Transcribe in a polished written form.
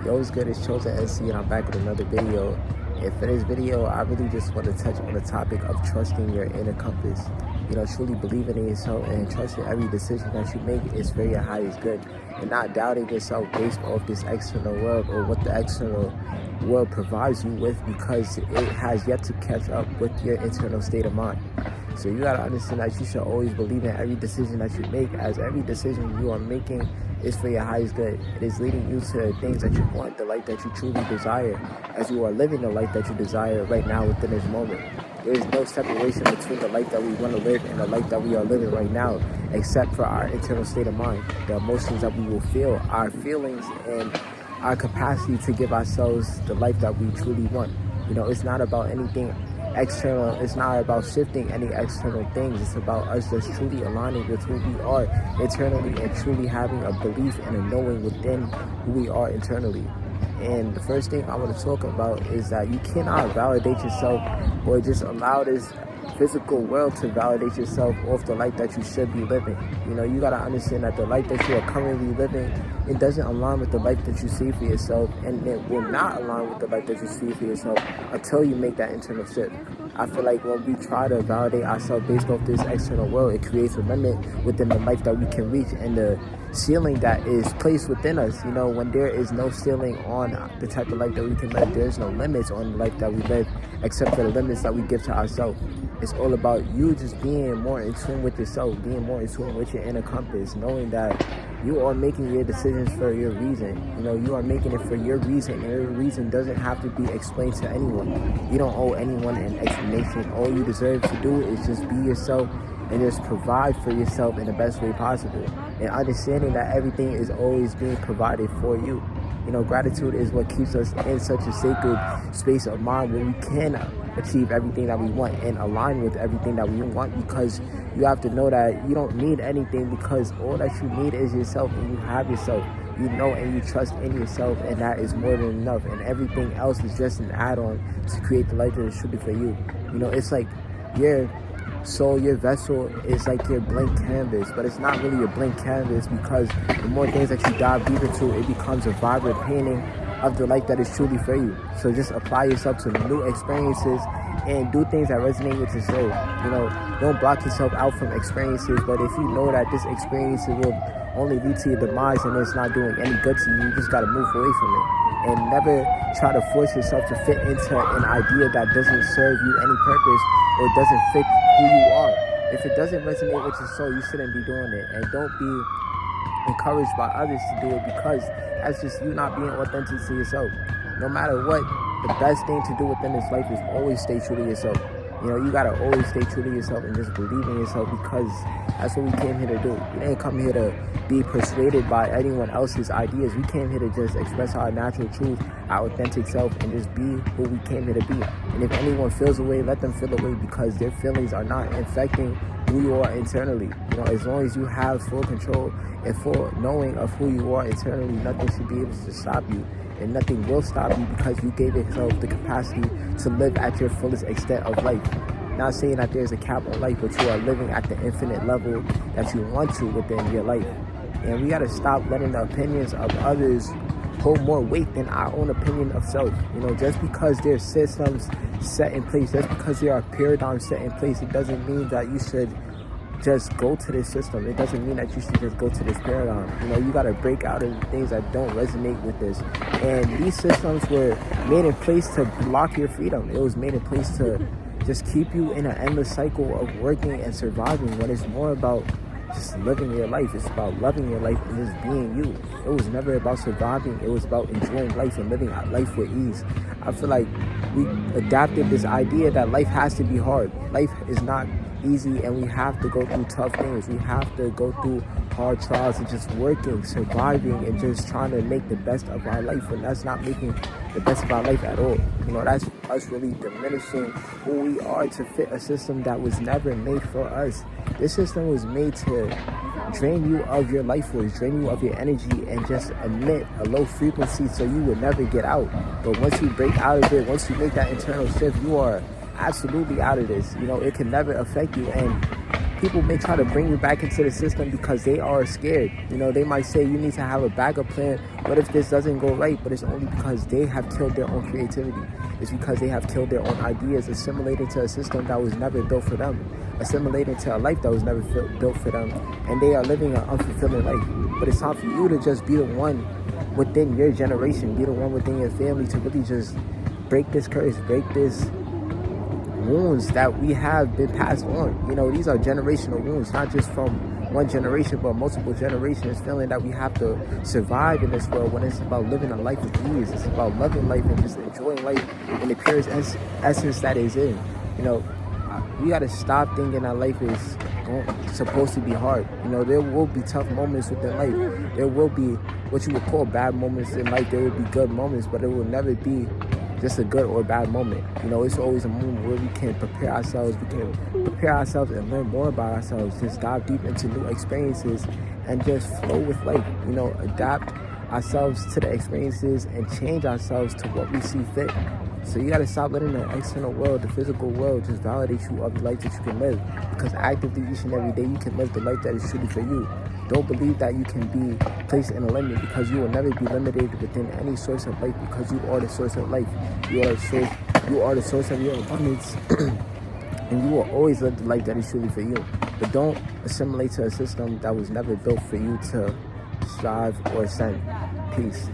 Yo, what's good? It's Chosen NC and I'm back with another video. And for this video, I really just want to touch on the topic of trusting your inner compass. Truly believing in yourself and trusting every decision that you make is for your highest good. And not doubting yourself based off this external world or what the external world provides you with, because it has yet to catch up with your internal state of mind. So you gotta understand that you should always believe in every decision that you make, as every decision you are making is for your highest good. It is leading you to things that you want, the life that you truly desire, as you are living the life that you desire right now within this moment. There is no separation between the life that we want to live and the life that we are living right now, except for our internal state of mind, the emotions that we will feel, our feelings, and our capacity to give ourselves the life that we truly want. It's not about anything external. It's not about shifting any external things. It's about us just truly aligning with who we are internally and truly having a belief and a knowing within who we are internally. And the first thing I want to talk about is that you cannot validate yourself or just allow this physical world to validate yourself off the life that you should be living. You got to understand that the life that you are currently living, it doesn't align with the life that you see for yourself, and it will not align with the life that you see for yourself until you make that internal shift. I feel like when we try to validate ourselves based off this external world, it creates a limit within the life that we can reach and the ceiling that is placed within us. When there is no ceiling on the type of life that we can live, there's no limits on the life that we live except for the limits that we give to ourselves. It's all about you just being more in tune with yourself, being more in tune with your inner compass, knowing that you are making your decisions for your reason. You are making it for your reason, and your reason doesn't have to be explained to anyone. You don't owe anyone an explanation. All you deserve to do is just be yourself and just provide for yourself in the best way possible. And understanding that everything is always being provided for you. Gratitude is what keeps us in such a sacred space of mind where we can achieve everything that we want and align with everything that we want, because you have to know that you don't need anything, because all that you need is yourself, and you have yourself. You know and you trust in yourself, and that is more than enough, and everything else is just an add-on to create the life that is truly for you. It's like your soul, your vessel is like your blank canvas, but it's not really your blank canvas, because the more things that you dive deep into, it becomes a vibrant painting of the life that is truly for you. So just apply yourself to new experiences and do things that resonate with your soul. Don't block yourself out from experiences, but if you know that this experience will only lead to your demise and it's not doing any good to you, you just got to move away from it. And never try to force yourself to fit into an idea that doesn't serve you any purpose or doesn't fit who you are. If it doesn't resonate with your soul, you shouldn't be doing it. And don't be encouraged by others to do it, because that's just you not being authentic to yourself. No matter what, the best thing to do within this life is always stay true to yourself. You gotta always stay true to yourself and just believe in yourself, because that's what we came here to do. We didn't come here to be persuaded by anyone else's ideas. We came here to just express our natural truth, our authentic self, and just be who we came here to be. And if anyone feels away, let them feel away, because their feelings are not infecting who you are internally. As long as you have full control and full knowing of who you are internally, nothing should be able to stop you. And nothing will stop you, because you gave yourself the capacity to live at your fullest extent of life. Not saying that there's a cap on life, but you are living at the infinite level that you want to within your life. And we got to stop letting the opinions of others hold more weight than our own opinion of self. Just because there's systems set in place, just because there are paradigms set in place, it doesn't mean that you should just go to this system. It doesn't mean that you should just go to this paradigm. You got to break out of the things that don't resonate with this. And these systems were made in place to block your freedom. It was made in place to just keep you in an endless cycle of working and surviving, when it's more about just living your life. It's about loving your life and just being you. It was never about surviving. It was about enjoying life and living life with ease. I feel like we adapted this idea that life has to be hard. Life is not easy, and we have to go through tough things. We have to go through hard trials and just working, surviving, and just trying to make the best of our life. And that's not making the best of our life at all. That's us really diminishing who we are to fit a system that was never made for us. This system was made to drain you of your life force, drain you of your energy, and just emit a low frequency so you would never get out. But once you break out of it, once you make that internal shift, you are absolutely out of this. It can never affect you. And people may try to bring you back into the system because they are scared. You know, they might say you need to have a backup plan. What if this doesn't go right? But it's only because they have killed their own creativity. It's because they have killed their own ideas, assimilated to a system that was never built for them, assimilated to a life that was never built for them, and they are living an unfulfilling life. But it's time for you to just be the one within your generation, be the one within your family to really just break this curse, break this wounds that we have been passed on. You know, these are generational wounds, not just from one generation, but multiple generations, feeling that we have to survive in this world when it's about living a life of ease. It's about loving life and just enjoying life in the purest essence that is in. You know, we got to stop thinking that life is supposed to be hard. You know, there will be tough moments within life. There will be what you would call bad moments in life. There will be good moments, but it will never be just a good or bad moment. You know, it's always a moment where we can prepare ourselves. We can prepare ourselves and learn more about ourselves. Just dive deep into new experiences and just flow with life. You know, adapt ourselves to the experiences and change ourselves to what we see fit. So you got to stop letting the external world, the physical world, just validate you of the life that you can live. Because actively each and every day you can live the life that is truly for you. Don't believe that you can be placed in a limit, because you will never be limited within any source of life, because you are the source of life. You are the source of your abundance. And you will always live the life that is truly for you. But don't assimilate to a system that was never built for you to strive or ascend. Peace.